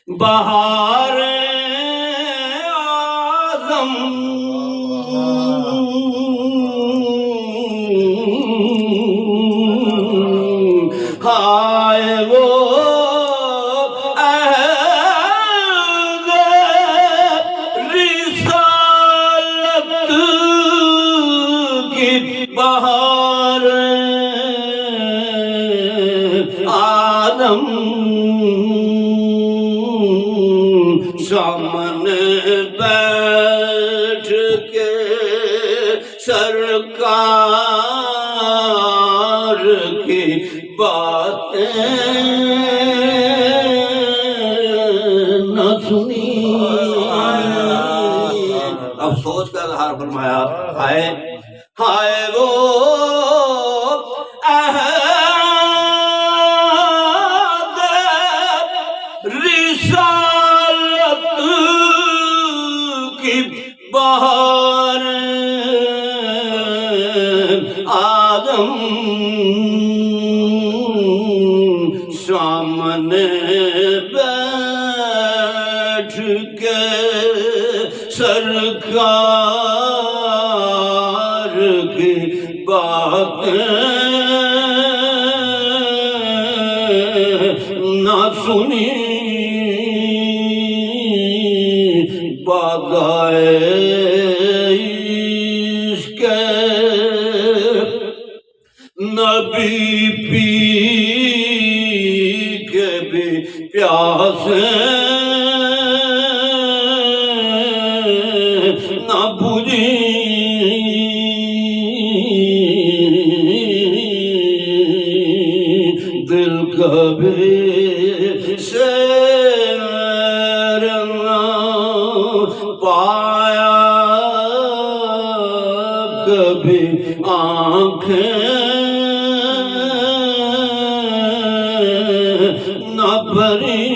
بہار اعظم ہائے وہ عہد رسالت کی بہار آدم سامنے بیٹھ کے سرکار کی باتیں نہ سنی، افسوس کا اظہار فرمایا، ہائے ہائے وہ عہد رسالت کی بہار آدم سامنے بیٹھ کے سرکار کی باتیں نہ سنی، بادائے عشق نبی پی کے بھی پیاسے نہ بجھی، دل کبھی سیر نہ پایا، کبھی آنکھیں نہ بھری،